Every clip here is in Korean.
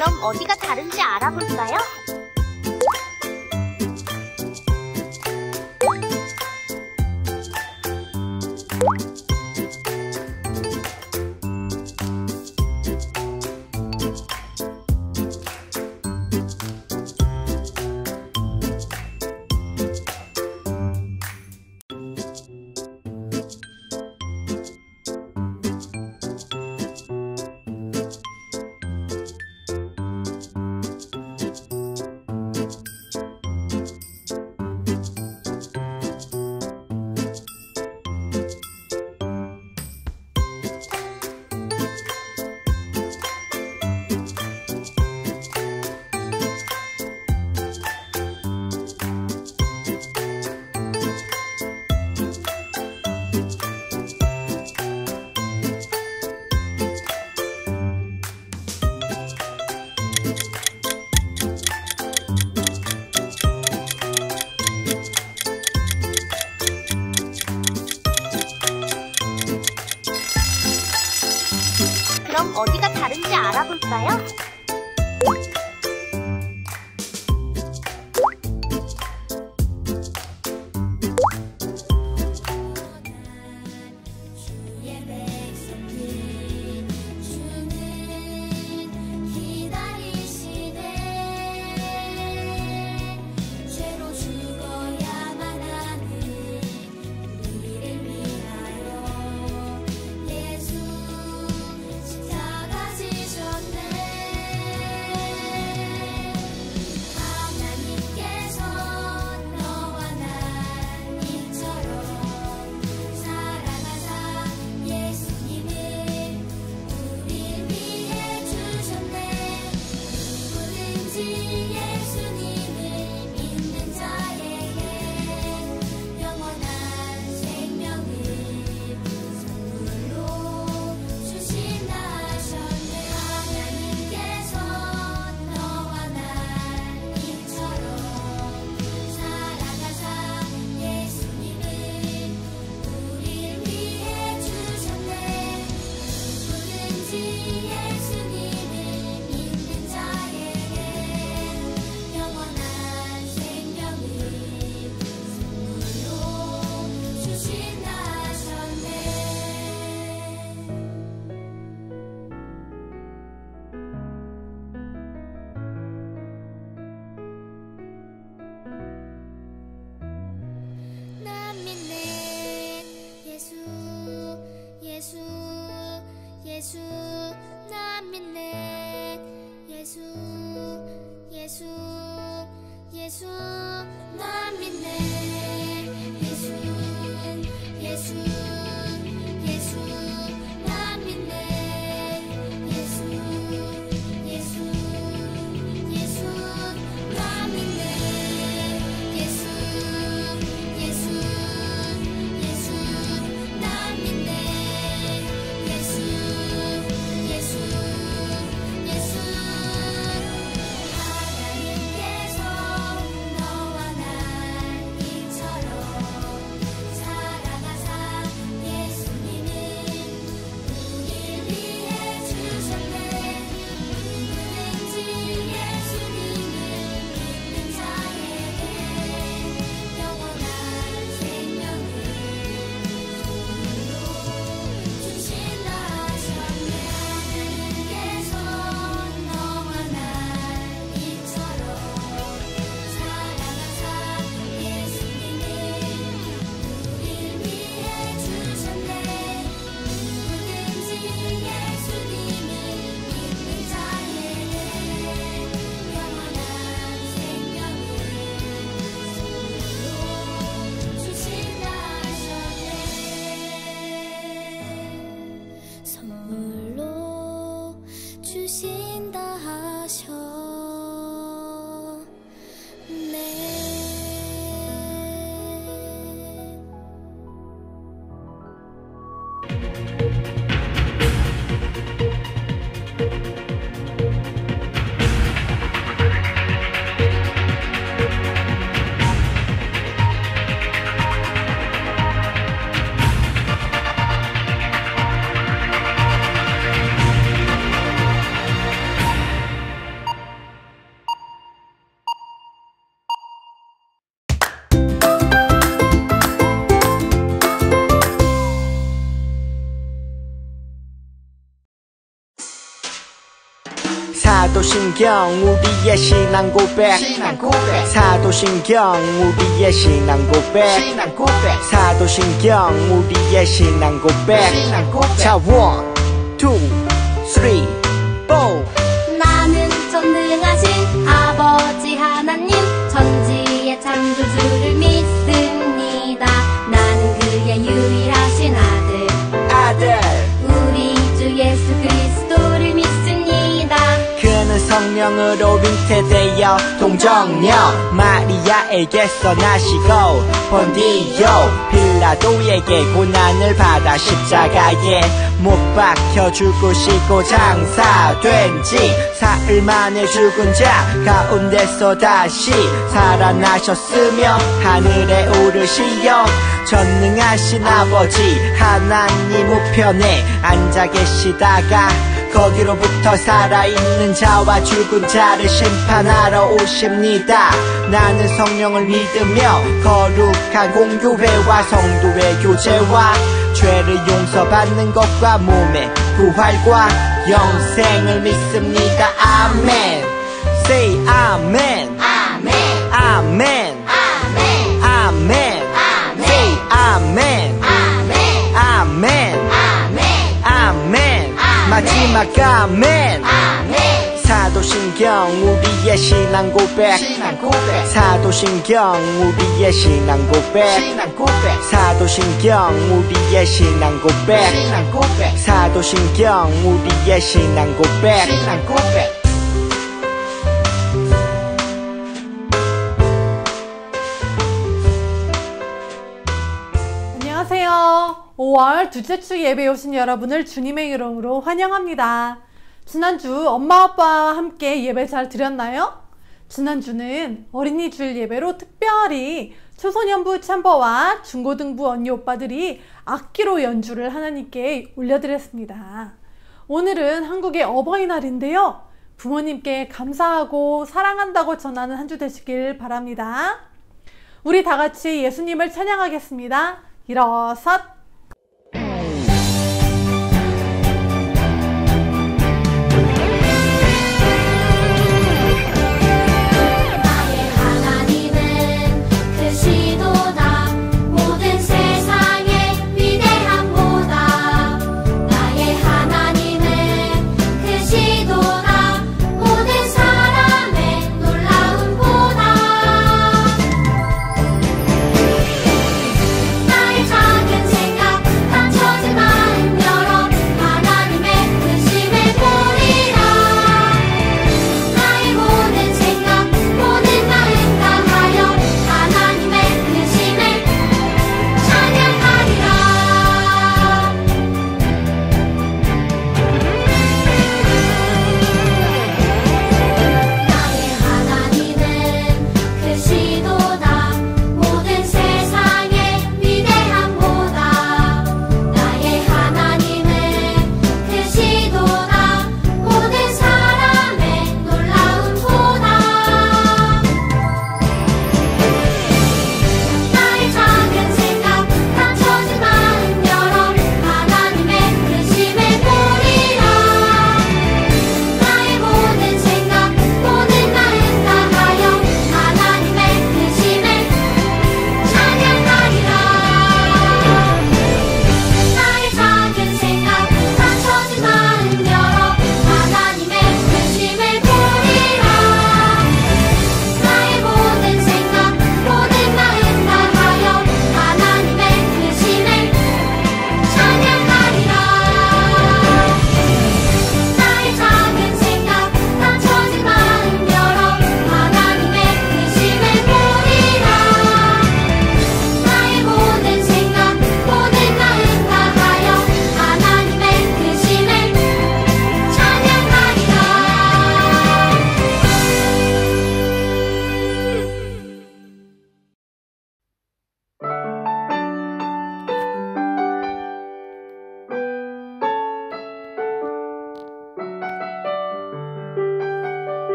그럼 어디가 다른지 알아볼까요? 그럼 어디가 다른지 알아볼까요? 예수 나 믿네. 예수 예수 예수 나 믿네. 예수 예수 예수 나 믿네. 예수 예수 예수 나 믿네. 예수 예수 예수 나 믿네. 예수 예수 예수 이루어진다 하셔. 사도신경 우리의 신앙 고백 사도신경 우리의 신앙 고백 사도신경 우리의 신앙 고백 자 1, 2, 3, 4 나는 전능하신 아버지 하나님 천지의 창조주를 믿습니다. 나는 그의 유일하신 아들 우리 주 예수 그리스도를 믿습니다. 그는 성령으로 잉태되어 동정녀 마리아에게서 나시고 본디오 빌라도에게 고난을 받아 십자가에 못 박혀 죽으시고 장사된 지 사흘 만에 죽은 자 가운데서 다시 살아나셨으며 하늘에 오르시어 전능하신 아버지 하나님 우편에 앉아 계시다가 거기로부터 살아있는 자와 죽은 자를 심판하러 오십니다. 나는 성령을 믿으며 거룩한 공교회와 성도의 교제와 죄를 용서받는 것과 몸의 부활과 영생을 믿습니다. 아멘. Say 아멘. 아멘 아멘. 아멘 아멘. Say 아멘. 아멘 아멘. 아멘 아멘. 마지막 아멘. 아멘 사도신경 우리의 신앙 고백 사도신경 우리의 신앙 고백 사도신경 우리의 신앙 고백 사도신경 우리의 신앙 고백 안녕하세요. 5월 둘째 주 예배에 오신 여러분을 주님의 이름으로 환영합니다. 지난주 엄마 아빠와 함께 예배 잘 드렸나요? 지난주는 어린이 주일 예배로 특별히 초소년부 챔버와 중고등부 언니 오빠들이 악기로 연주를 하나님께 올려드렸습니다. 오늘은 한국의 어버이날인데요. 부모님께 감사하고 사랑한다고 전하는 한 주 되시길 바랍니다. 우리 다 같이 예수님을 찬양하겠습니다. 일어섰. 작은 생각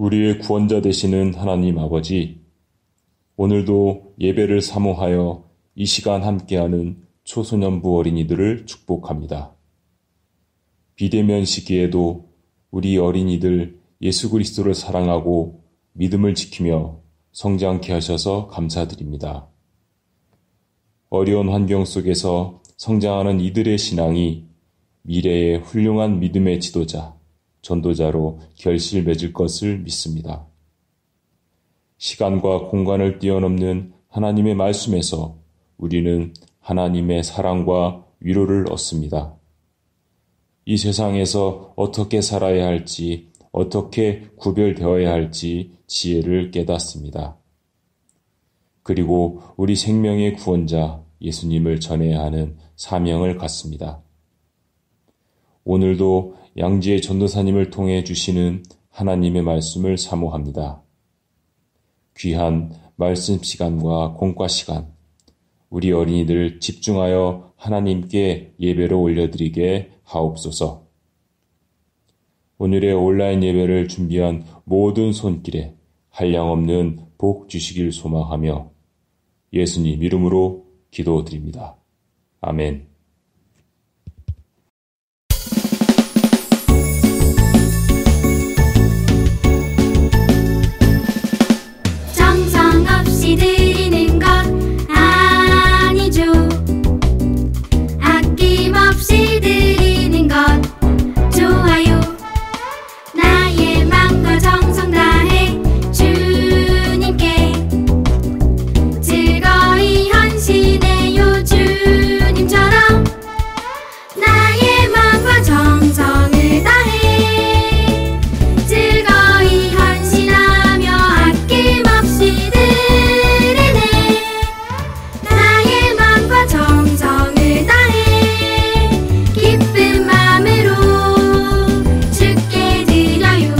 우리의 구원자 되시는 하나님 아버지, 오늘도 예배를 사모하여 이 시간 함께하는 초소년부 어린이들을 축복합니다. 비대면 시기에도 우리 어린이들 예수 그리스도를 사랑하고 믿음을 지키며 성장케 하셔서 감사드립니다. 어려운 환경 속에서 성장하는 이들의 신앙이 미래의 훌륭한 믿음의 지도자, 전도자로 결실 맺을 것을 믿습니다. 시간과 공간을 뛰어넘는 하나님의 말씀에서 우리는 하나님의 사랑과 위로를 얻습니다. 이 세상에서 어떻게 살아야 할지, 어떻게 구별되어야 할지 지혜를 깨닫습니다. 그리고 우리 생명의 구원자 예수님을 전해야 하는 사명을 갖습니다. 오늘도 양지의 전도사님을 통해 주시는 하나님의 말씀을 사모합니다. 귀한 말씀 시간과 공과 시간, 우리 어린이들 집중하여 하나님께 예배로 올려드리게 하옵소서. 오늘의 온라인 예배를 준비한 모든 손길에 한량없는 복 주시길 소망하며 예수님 이름으로 기도드립니다. 아멘. 정성없이 드리는 것 아니죠. 아낌없이 드리는 것 좋아요. 나의 맘과 정성 다해 주님께 즐거이 헌신해요. 주님처럼 나의 맘과 정성을 다해 즐거이 헌신하며 아낌없이 드리네. 나의 맘과 정성을 다해 기쁜 마음으로 주께 드려요.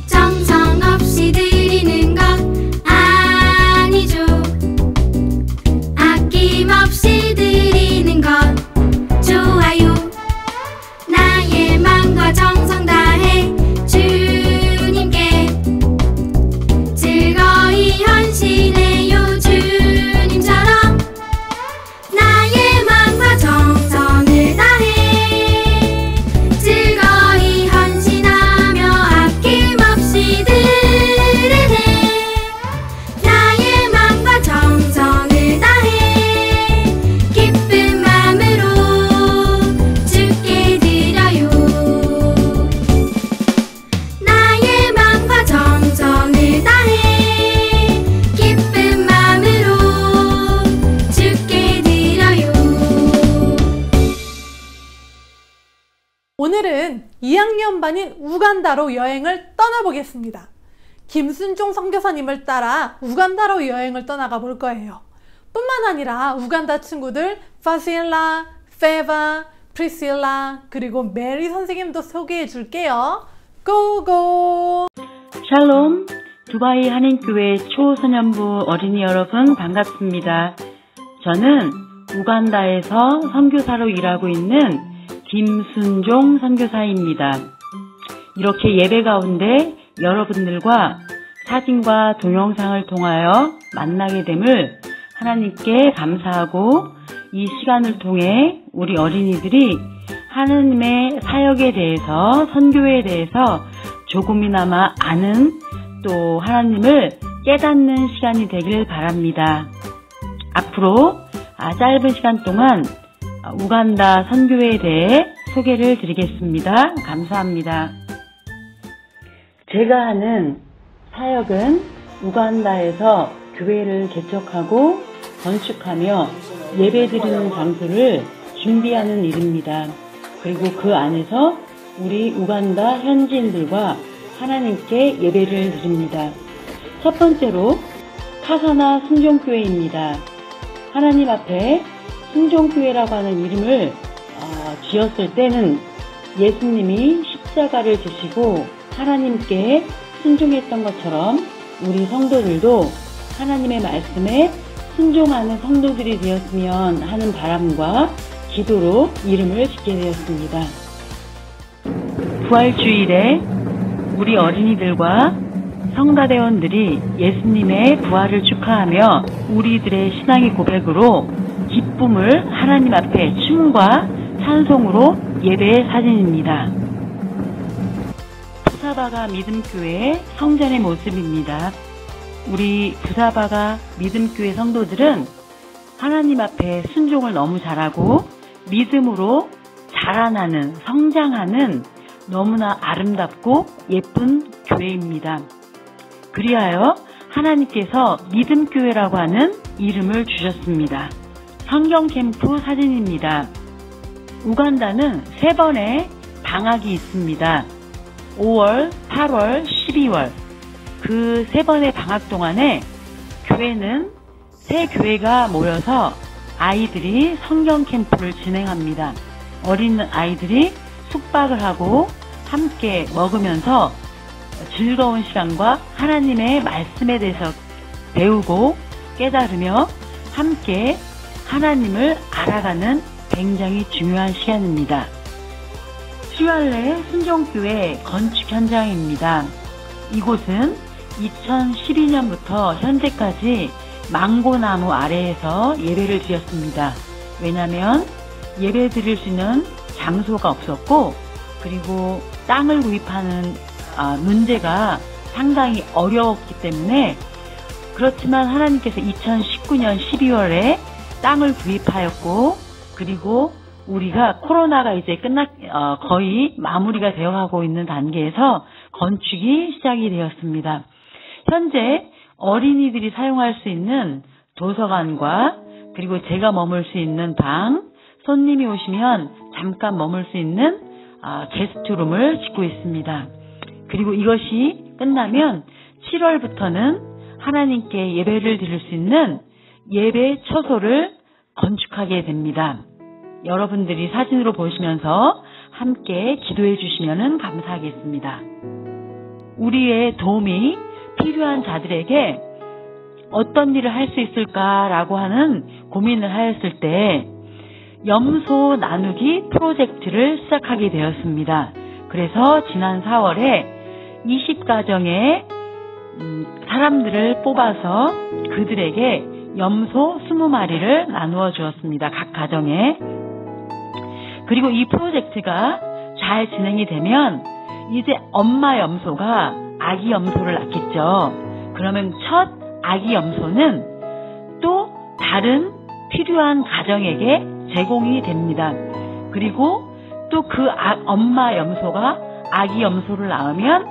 정성없이 드리는 것 아니죠. 아낌없이 드리는 것 좋아요. 나의 맘과 정성 다해 주님께 즐거이 헌신해요. 주님처럼 나의 맘과 정성을 다해 즐거이 헌신하며 아낌없이 드리네. 나의 맘과 정성을 다해 기쁜 마음으로 주께 드려요. 나의 맘과 정성을 다해 기쁜 마음으로 주께 드려요. 오늘은 2학년 반인 우간다로 여행을 떠나보겠습니다. 김순종 선교사님을 따라 우간다로 여행을 떠나가 볼 거예요. 뿐만 아니라 우간다 친구들 파실라, 페바, 프리실라 그리고 메리 선생님도 소개해 줄게요. 고고! 샬롬, 두바이 한인교회 초소년부 어린이 여러분 반갑습니다. 저는 우간다에서 선교사로 일하고 있는 김순종 선교사입니다. 이렇게 예배 가운데 여러분들과 사진과 동영상을 통하여 만나게 됨을 하나님께 감사하고 이 시간을 통해 우리 어린이들이 하나님의 사역에 대해서 선교에 대해서 조금이나마 아는 또 하나님을 깨닫는 시간이 되길 바랍니다. 앞으로 짧은 시간 동안 우간다 선교에 대해 소개를 드리겠습니다. 감사합니다. 제가 하는 사역은 우간다에서 교회를 개척하고 건축하며 예배드리는 장소를 준비하는 일입니다. 그리고 그 안에서 우리 우간다 현지인들과 하나님께 예배를 드립니다. 첫 번째로 카사나 순종교회입니다. 하나님 앞에 순종교회라고 하는 이름을 지었을 때는 예수님이 십자가를 지시고 하나님께 순종했던 것처럼 우리 성도들도 하나님의 말씀에 순종하는 성도들이 되었으면 하는 바람과 기도로 이름을 짓게 되었습니다. 부활주일에 우리 어린이들과 성가대원들이 예수님의 부활을 축하하며 우리들의 신앙의 고백으로 기쁨을 하나님 앞에 춤과 찬송으로 예배의 사진입니다. 부사바가 믿음교회의 성전의 모습입니다. 우리 부사바가 믿음교회 성도들은 하나님 앞에 순종을 너무 잘하고 믿음으로 자라나는, 성장하는 너무나 아름답고 예쁜 교회입니다. 그리하여 하나님께서 믿음교회라고 하는 이름을 주셨습니다. 성경 캠프 사진입니다. 우간다는 3번의 방학이 있습니다. 5월, 8월, 12월. 그 3번의 방학 동안에 교회는 새 교회가 모여서 아이들이 성경 캠프를 진행합니다. 어린 아이들이 숙박을 하고 함께 먹으면서 즐거운 시간과 하나님의 말씀에 대해서 배우고 깨달으며 함께 하나님을 알아가는 굉장히 중요한 시간입니다. 슈알레 순종교회 건축 현장입니다. 이곳은 2012년부터 현재까지 망고나무 아래에서 예배를 드렸습니다. 왜냐하면 예배 드릴 수 있는 장소가 없었고, 그리고 땅을 구입하는 문제가 상당히 어려웠기 때문에, 그렇지만 하나님께서 2019년 12월에 땅을 구입하였고, 그리고 우리가 코로나가 이제 거의 마무리가 되어가고 있는 단계에서 건축이 시작이 되었습니다. 현재 어린이들이 사용할 수 있는 도서관과 그리고 제가 머물 수 있는 방, 손님이 오시면 잠깐 머물 수 있는 게스트룸을 짓고 있습니다. 그리고 이것이 끝나면 7월부터는 하나님께 예배를 드릴 수 있는 예배 처소를 건축하게 됩니다. 여러분들이 사진으로 보시면서 함께 기도해 주시면 감사하겠습니다. 우리의 도움이 필요한 자들에게 어떤 일을 할 수 있을까라고 하는 고민을 하였을 때 염소 나누기 프로젝트를 시작하게 되었습니다. 그래서 지난 4월에 20가정의 사람들을 뽑아서 그들에게 염소 20마리를 나누어 주었습니다. 각 가정에. 그리고 이 프로젝트가 잘 진행이 되면 이제 엄마 염소가 아기 염소를 낳겠죠. 그러면 첫 아기 염소는 또 다른 필요한 가정에게 제공이 됩니다. 그리고 또 그 엄마 염소가 아기 염소를 낳으면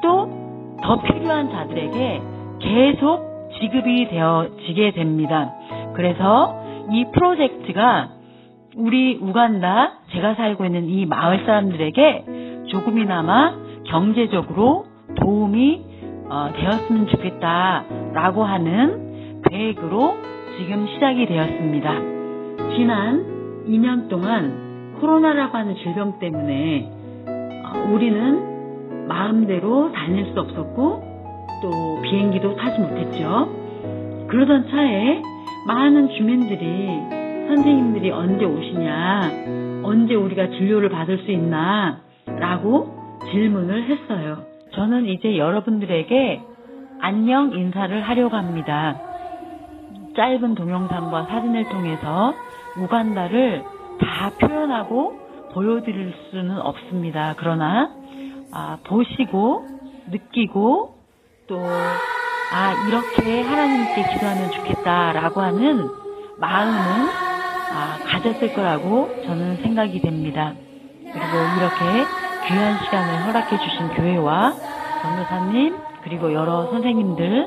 또 더 필요한 자들에게 계속 지급이 되어지게 됩니다. 그래서 이 프로젝트가 우리 우간다, 제가 살고 있는 이 마을 사람들에게 조금이나마 경제적으로 도움이 되었으면 좋겠다라고 하는 계획으로 지금 시작이 되었습니다. 지난 2년 동안 코로나라고 하는 질병 때문에 우리는 마음대로 다닐 수 없었고 또 비행기도 타지 못했죠. 그러던 차에 많은 주민들이 선생님들이 언제 오시냐, 언제 우리가 진료를 받을 수 있나 라고 질문을 했어요. 저는 이제 여러분들에게 안녕 인사를 하려고 합니다. 짧은 동영상과 사진을 통해서 우간다를 다 표현하고 보여드릴 수는 없습니다. 그러나 보시고 느끼고 또 이렇게 하나님께 기도하면 좋겠다라고 하는 마음은 가졌을 거라고 저는 생각이 됩니다. 그리고 이렇게 귀한 시간을 허락해 주신 교회와 전도사님 그리고 여러 선생님들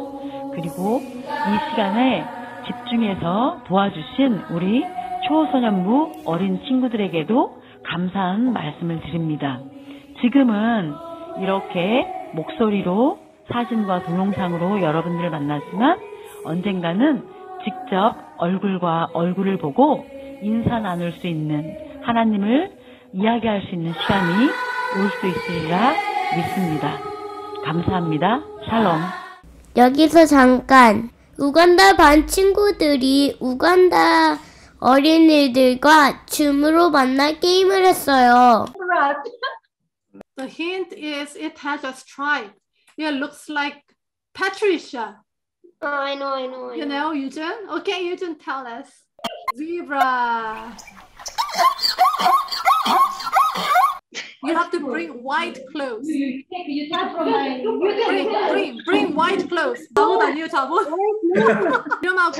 그리고 이 시간에 집중해서 도와주신 우리 초소년부 어린 친구들에게도 감사한 말씀을 드립니다. 지금은 이렇게 목소리로 사진과 동영상으로 여러분들을 만났지만 언젠가는 직접 얼굴과 얼굴을 보고 인사 나눌 수 있는 하나님을 이야기할 수 있는 시간이 올 수 있으리라 믿습니다. 감사합니다. 샬롬. 여기서 잠깐. 우간다 반 친구들이 우간다 어린이들과 줌으로 만나 게임을 했어요. The hint is it has a stripe. It looks like Patricia. Oh, I know. You know, Eugene? Okay, Eugene, tell us. Zebra. You have to bring white clothes. Bring white clothes. 자봇 아니에요, 자봇? 이름하고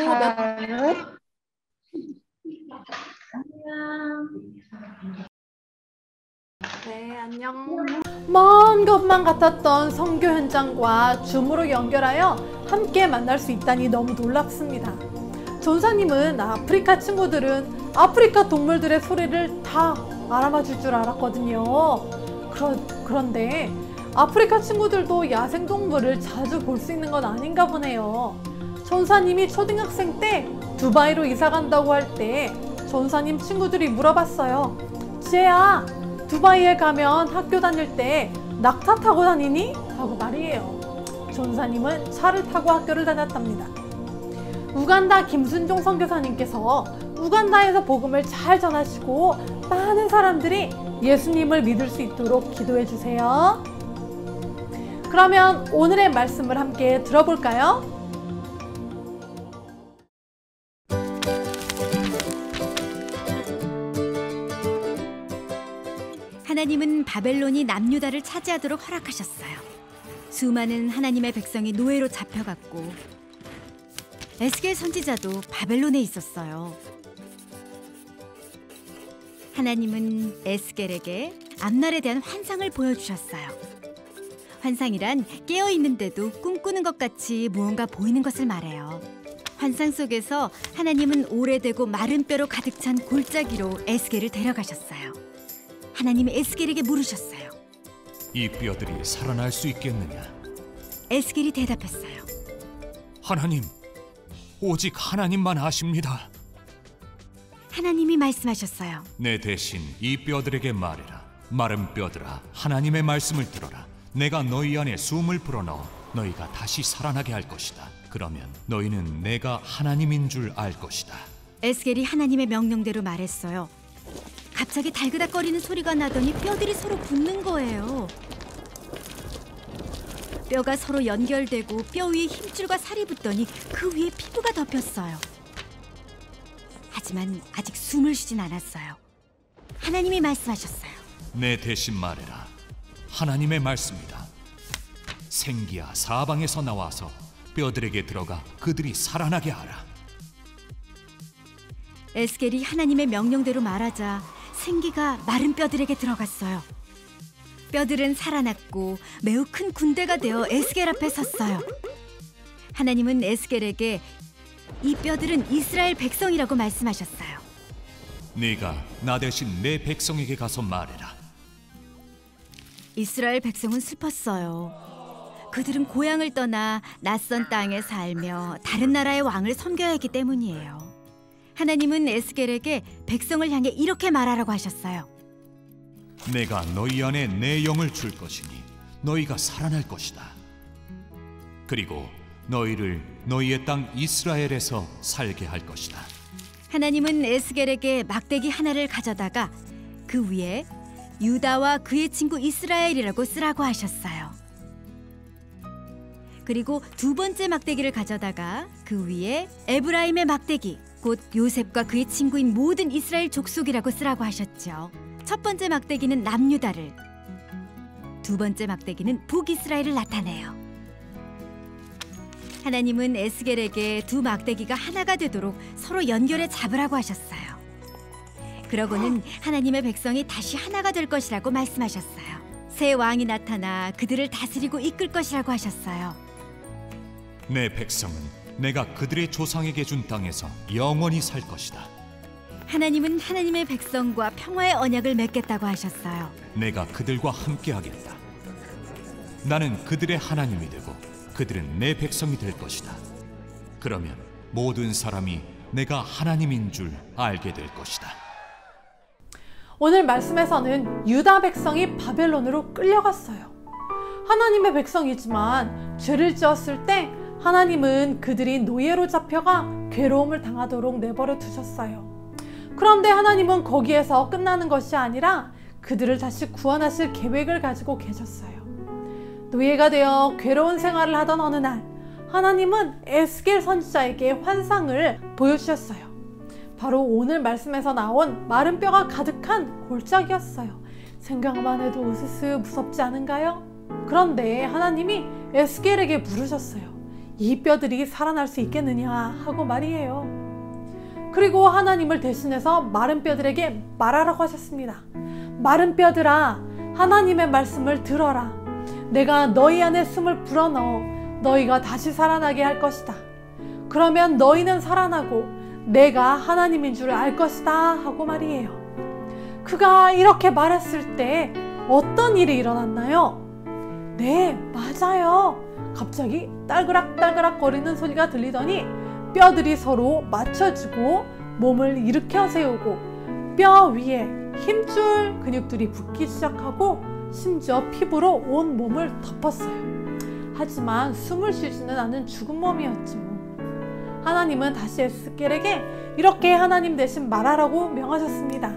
네, 안녕. 먼 것만 같았던 선교 현장과 줌으로 연결하여 함께 만날 수 있다니 너무 놀랍습니다. 전사님은 아프리카 친구들은 아프리카 동물들의 소리를 다 알아맞을 줄 알았거든요. 그런데 아프리카 친구들도 야생동물을 자주 볼 수 있는 건 아닌가 보네요. 전사님이 초등학생 때 두바이로 이사 간다고 할 때 전사님 친구들이 물어봤어요. 지혜야, 두바이에 가면 학교 다닐 때 낙타 타고 다니니? 하고 말이에요. 전사님은 차를 타고 학교를 다녔답니다. 우간다 김순종 선교사님께서 우간다에서 복음을 잘 전하시고 많은 사람들이 예수님을 믿을 수 있도록 기도해 주세요. 그러면 오늘의 말씀을 함께 들어볼까요? 하나님은 바벨론이 남유다를 차지하도록 허락하셨어요. 수많은 하나님의 백성이 노예로 잡혀갔고 에스겔 선지자도 바벨론에 있었어요. 하나님은 에스겔에게 앞날에 대한 환상을 보여주셨어요. 환상이란 깨어있는데도 꿈꾸는 것 같이 무언가 보이는 것을 말해요. 환상 속에서 하나님은 오래되고 마른 뼈로 가득 찬 골짜기로 에스겔을 데려가셨어요. 하나님이 에스겔에게 물으셨어요. 이 뼈들이 살아날 수 있겠느냐? 에스겔이 대답했어요. 하나님, 오직 하나님만 아십니다. 하나님이 말씀하셨어요. 내 대신 이 뼈들에게 말해라. 마른 뼈들아, 하나님의 말씀을 들어라. 내가 너희 안에 숨을 불어넣어 너희가 다시 살아나게 할 것이다. 그러면 너희는 내가 하나님인 줄 알 것이다. 에스겔이 하나님의 명령대로 말했어요. 갑자기 달그닥거리는 소리가 나더니 뼈들이 서로 붙는 거예요. 뼈가 서로 연결되고 뼈 위에 힘줄과 살이 붙더니 그 위에 피부가 덮였어요. 하지만 아직 숨을 쉬진 않았어요. 하나님이 말씀하셨어요. 내 대신 말해라. 하나님의 말씀이다. 생기야 사방에서 나와서 뼈들에게 들어가 그들이 살아나게 하라. 에스겔이 하나님의 명령대로 말하자 생기가 마른 뼈들에게 들어갔어요. 뼈들은 살아났고 매우 큰 군대가 되어 에스겔 앞에 섰어요. 하나님은 에스겔에게 이 뼈들은 이스라엘 백성이라고 말씀하셨어요. 네가 나 대신 내 백성에게 가서 말해라. 이스라엘 백성은 슬펐어요. 그들은 고향을 떠나 낯선 땅에 살며 다른 나라의 왕을 섬겨야 했기 때문이에요. 하나님은 에스겔에게 백성을 향해 이렇게 말하라고 하셨어요. 내가 너희 안에 내 영을 줄 것이니 너희가 살아날 것이다. 그리고 너희를 너희의 땅 이스라엘에서 살게 할 것이다. 하나님은 에스겔에게 막대기 하나를 가져다가 그 위에 유다와 그의 친구 이스라엘이라고 쓰라고 하셨어요. 그리고 두 번째 막대기를 가져다가 그 위에 에브라임의 막대기, 곧 요셉과 그의 친구인 모든 이스라엘 족속이라고 쓰라고 하셨죠. 첫 번째 막대기는 남유다를, 두 번째 막대기는 북이스라엘을 나타내요. 하나님은 에스겔에게 두 막대기가 하나가 되도록 서로 연결해 잡으라고 하셨어요. 그러고는 하나님의 백성이 다시 하나가 될 것이라고 말씀하셨어요. 새 왕이 나타나 그들을 다스리고 이끌 것이라고 하셨어요. 내 백성은 내가 그들의 조상에게 준 땅에서 영원히 살 것이다. 하나님은 하나님의 백성과 평화의 언약을 맺겠다고 하셨어요. 내가 그들과 함께 하겠다. 나는 그들의 하나님이 되고 그들은 내 백성이 될 것이다. 그러면 모든 사람이 내가 하나님인 줄 알게 될 것이다. 오늘 말씀에서는 유다 백성이 바벨론으로 끌려갔어요. 하나님의 백성이지만 죄를 지었을 때 하나님은 그들이 노예로 잡혀가 괴로움을 당하도록 내버려 두셨어요. 그런데 하나님은 거기에서 끝나는 것이 아니라 그들을 다시 구원하실 계획을 가지고 계셨어요. 노예가 되어 괴로운 생활을 하던 어느 날 하나님은 에스겔 선지자에게 환상을 보여주셨어요. 바로 오늘 말씀에서 나온 마른 뼈가 가득한 골짜기였어요. 생각만 해도 으스스 무섭지 않은가요? 그런데 하나님이 에스겔에게 물으셨어요. 이 뼈들이 살아날 수 있겠느냐 하고 말이에요. 그리고 하나님을 대신해서 마른 뼈들에게 말하라고 하셨습니다. 마른 뼈들아, 하나님의 말씀을 들어라. 내가 너희 안에 숨을 불어넣어 너희가 다시 살아나게 할 것이다. 그러면 너희는 살아나고 내가 하나님인 줄 알 것이다 하고 말이에요. 그가 이렇게 말했을 때 어떤 일이 일어났나요? 네, 맞아요. 갑자기 딸그락딸그락 거리는 소리가 들리더니 뼈들이 서로 맞춰지고 몸을 일으켜 세우고 뼈 위에 힘줄 근육들이 붙기 시작하고 심지어 피부로 온 몸을 덮었어요. 하지만 숨을 쉬지는 않은 죽은 몸이었지 뭐. 하나님은 다시 에스겔에게 이렇게 하나님 대신 말하라고 명하셨습니다.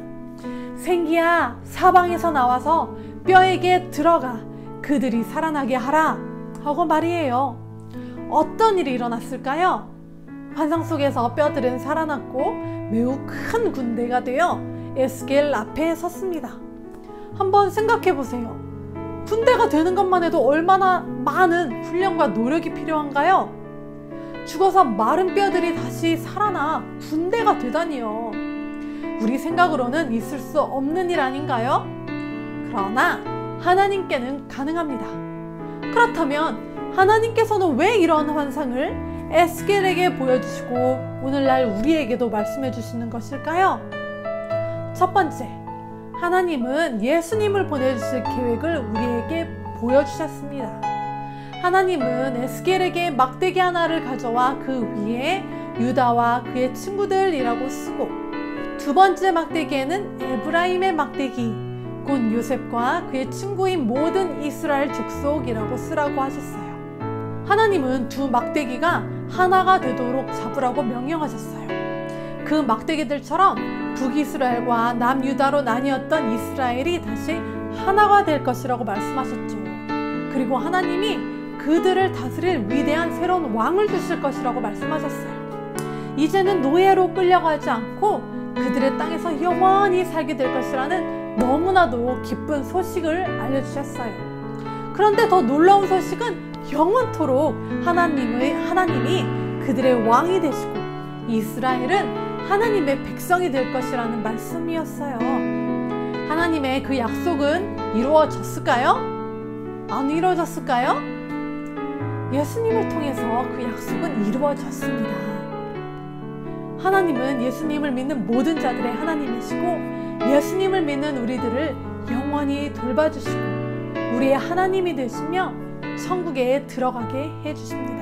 생기야, 사방에서 나와서 뼈에게 들어가 그들이 살아나게 하라 하고 말이에요. 어떤 일이 일어났을까요? 환상 속에서 뼈들은 살아났고 매우 큰 군대가 되어 에스겔 앞에 섰습니다. 한번 생각해 보세요. 군대가 되는 것만 해도 얼마나 많은 훈련과 노력이 필요한가요? 죽어서 마른 뼈들이 다시 살아나 군대가 되다니요. 우리 생각으로는 있을 수 없는 일 아닌가요? 그러나 하나님께는 가능합니다. 그렇다면 하나님께서는 왜 이런 환상을 에스겔에게 보여주시고 오늘날 우리에게도 말씀해 주시는 것일까요? 첫 번째, 하나님은 예수님을 보내주실 계획을 우리에게 보여주셨습니다. 하나님은 에스겔에게 막대기 하나를 가져와 그 위에 유다와 그의 친구들이라고 쓰고 두 번째 막대기에는 에브라임의 막대기, 곧 요셉과 그의 친구인 모든 이스라엘 족속이라고 쓰라고 하셨어요. 하나님은 두 막대기가 하나가 되도록 잡으라고 명령하셨어요. 그 막대기들처럼 북이스라엘과 남유다로 나뉘었던 이스라엘이 다시 하나가 될 것이라고 말씀하셨죠. 그리고 하나님이 그들을 다스릴 위대한 새로운 왕을 주실 것이라고 말씀하셨어요. 이제는 노예로 끌려가지 않고 그들의 땅에서 영원히 살게 될 것이라는 너무나도 기쁜 소식을 알려주셨어요. 그런데 더 놀라운 소식은 영원토록 하나님이 그들의 왕이 되시고 이스라엘은 하나님의 백성이 될 것이라는 말씀이었어요. 하나님의 그 약속은 이루어졌을까요? 안 이루어졌을까요? 예수님을 통해서 그 약속은 이루어졌습니다. 하나님은 예수님을 믿는 모든 자들의 하나님이시고 예수님을 믿는 우리들을 영원히 돌봐주시고 우리의 하나님이 되시며 천국에 들어가게 해주십니다.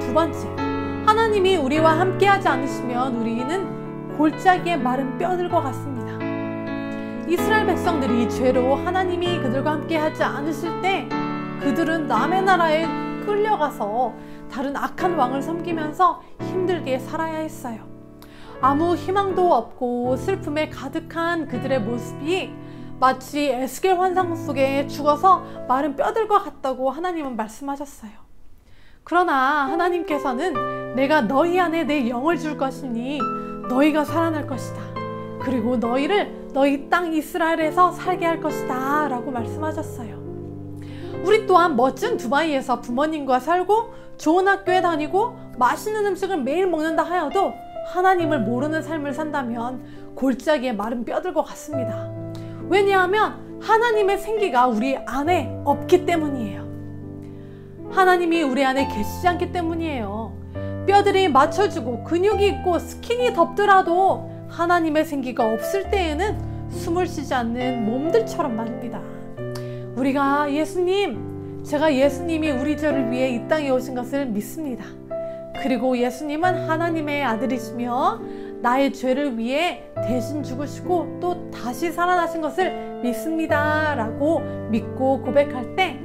두 번째, 하나님이 우리와 함께하지 않으시면 우리는 골짜기에 마른 뼈들과 같습니다. 이스라엘 백성들이 죄로 하나님이 그들과 함께하지 않으실 때 그들은 남의 나라에 끌려가서 다른 악한 왕을 섬기면서 힘들게 살아야 했어요. 아무 희망도 없고 슬픔에 가득한 그들의 모습이 마치 에스겔 환상 속에 죽어서 마른 뼈들과 같다고 하나님은 말씀하셨어요. 그러나 하나님께서는 내가 너희 안에 내 영을 줄 것이니 너희가 살아날 것이다. 그리고 너희를 너희 땅 이스라엘에서 살게 할 것이다 라고 말씀하셨어요. 우리 또한 멋진 두바이에서 부모님과 살고 좋은 학교에 다니고 맛있는 음식을 매일 먹는다 하여도 하나님을 모르는 삶을 산다면 골짜기에 마른 뼈들과 같습니다. 왜냐하면 하나님의 생기가 우리 안에 없기 때문이에요. 하나님이 우리 안에 계시지 않기 때문이에요. 뼈들이 맞춰지고 근육이 있고 스킨이 덥더라도 하나님의 생기가 없을 때에는 숨을 쉬지 않는 몸들처럼 말입니다. 우리가 제가 예수님이 우리 죄를 위해 이 땅에 오신 것을 믿습니다. 그리고 예수님은 하나님의 아들이시며 나의 죄를 위해 대신 죽으시고 또 다시 살아나신 것을 믿습니다 라고 믿고 고백할 때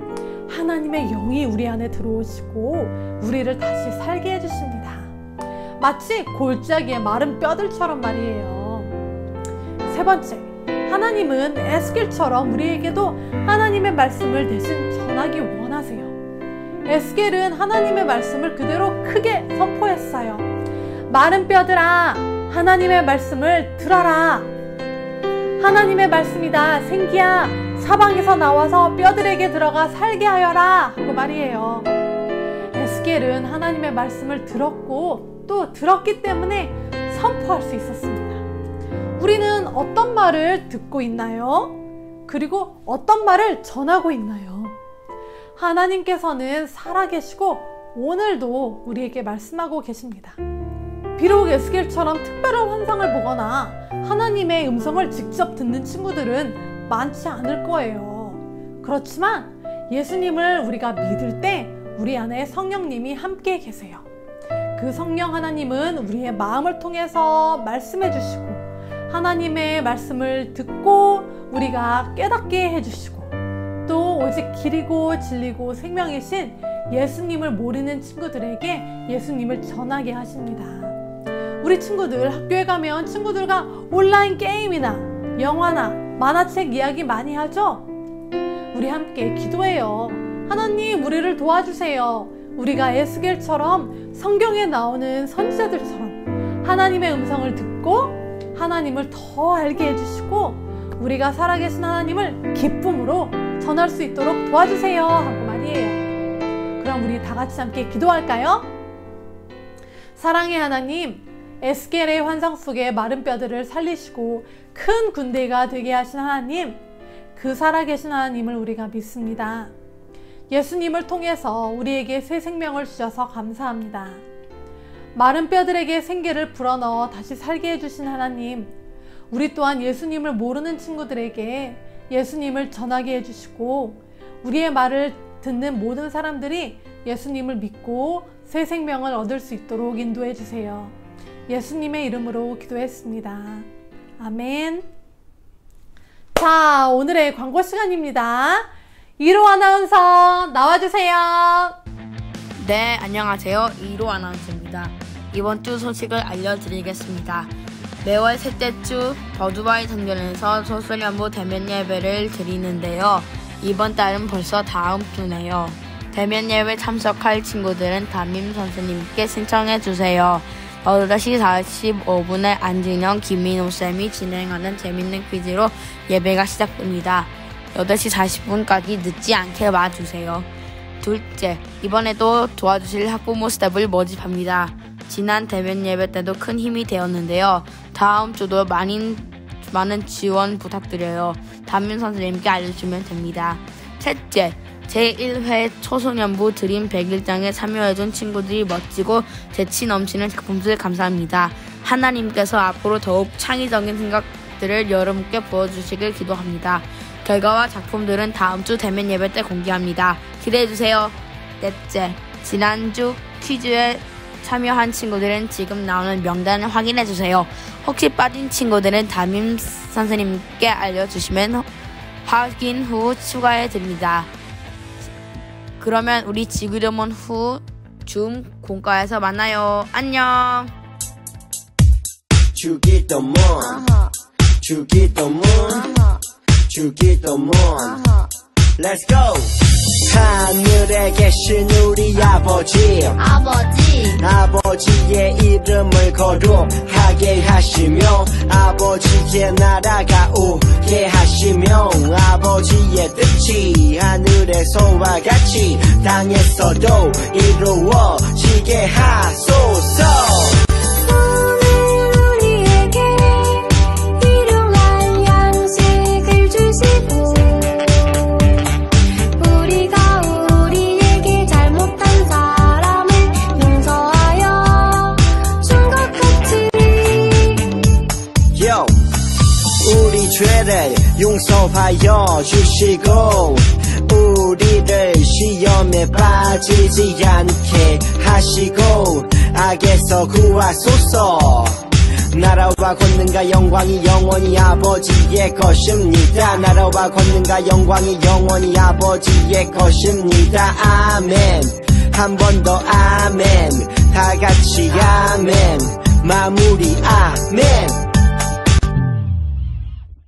하나님의 영이 우리 안에 들어오시고 우리를 다시 살게 해주십니다. 마치 골짜기에 마른 뼈들처럼 말이에요. 세 번째, 하나님은 에스겔처럼 우리에게도 하나님의 말씀을 대신 전하기 원하세요. 에스겔은 하나님의 말씀을 그대로 크게 선포했어요. 마른 뼈들아, 하나님의 말씀을 들어라. 하나님의 말씀이다. 생기야, 사방에서 나와서 뼈들에게 들어가 살게 하여라 하고 말이에요. 에스겔은 하나님의 말씀을 들었고 또 들었기 때문에 선포할 수 있었습니다. 우리는 어떤 말을 듣고 있나요? 그리고 어떤 말을 전하고 있나요? 하나님께서는 살아계시고 오늘도 우리에게 말씀하고 계십니다. 비록 에스겔처럼 특별한 환상을 보거나 하나님의 음성을 직접 듣는 친구들은 많지 않을 거예요. 그렇지만 예수님을 우리가 믿을 때 우리 안에 성령님이 함께 계세요. 그 성령 하나님은 우리의 마음을 통해서 말씀해 주시고 하나님의 말씀을 듣고 우리가 깨닫게 해주시고 또 오직 길이고 진리고 생명이신 예수님을 모르는 친구들에게 예수님을 전하게 하십니다. 우리 친구들 학교에 가면 친구들과 온라인 게임이나 영화나 만화책 이야기 많이 하죠? 우리 함께 기도해요. 하나님, 우리를 도와주세요. 우리가 에스겔처럼 성경에 나오는 선지자들처럼 하나님의 음성을 듣고 하나님을 더 알게 해주시고 우리가 살아계신 하나님을 기쁨으로 전할 수 있도록 도와주세요 하고 말이에요. 그럼 우리 다 같이 함께 기도할까요? 사랑의 하나님, 에스겔의 환상 속에 마른 뼈들을 살리시고 큰 군대가 되게 하신 하나님, 그 살아계신 하나님을 우리가 믿습니다. 예수님을 통해서 우리에게 새 생명을 주셔서 감사합니다. 마른 뼈들에게 생기를 불어넣어 다시 살게 해주신 하나님, 우리 또한 예수님을 모르는 친구들에게 예수님을 전하게 해주시고 우리의 말을 듣는 모든 사람들이 예수님을 믿고 새 생명을 얻을 수 있도록 인도해 주세요. 예수님의 이름으로 기도했습니다. 아멘. 자, 오늘의 광고 시간입니다. 이로 아나운서 나와주세요. 네, 안녕하세요. 이로 아나운서입니다. 이번 주 소식을 알려드리겠습니다. 매월 셋째 주 버두바이 성전에서 소수연부 대면 예배를 드리는데요. 이번 달은 벌써 다음 주네요. 대면 예배 참석할 친구들은 담임 선생님께 신청해주세요. 8시 45분에 안진영, 김민호쌤이 진행하는 재밌는 퀴즈로 예배가 시작됩니다. 8시 40분까지 늦지 않게 와주세요. 둘째, 이번에도 도와주실 학부모 스텝을 모집합니다. 지난 대면 예배 때도 큰 힘이 되었는데요. 다음 주도 많은 지원 부탁드려요. 담임 선생님께 알려주면 됩니다. 셋째, 제1회 초소년부 드림 100일장에 참여해준 친구들이 멋지고 재치 넘치는 작품들 감사합니다. 하나님께서 앞으로 더욱 창의적인 생각들을 여러분께 보여주시길 기도합니다. 결과와 작품들은 다음 주 대면 예배 때 공개합니다. 기대해주세요. 넷째, 지난주 퀴즈에 참여한 친구들은 지금 나오는 명단을 확인해주세요. 혹시 빠진 친구들은 담임 선생님께 알려주시면 확인 후 추가해드립니다. 그러면 우리 지구대문 후 줌 공과에서 만나요. 안녕. 주기도문 주기도문 주기도문 Let's go. 하늘에 계신 우리 아버지의 이름을 거룩하게 하시며 아버지의 나라가 오게 하시며 아버지의 뜻이 하늘에서와 같이 땅에서도 이루어지게 하소서. 죄를 용서하여 주시고 우리를 시험에 빠지지 않게 하시고 악에서 구하소서. 나라와 권능과 영광이 영원히 아버지의 것입니다. 나라와 권능과 영광이 영원히 아버지의 것입니다. 아멘. 한 번 더 아멘. 다 같이 아멘. 마무리 아멘.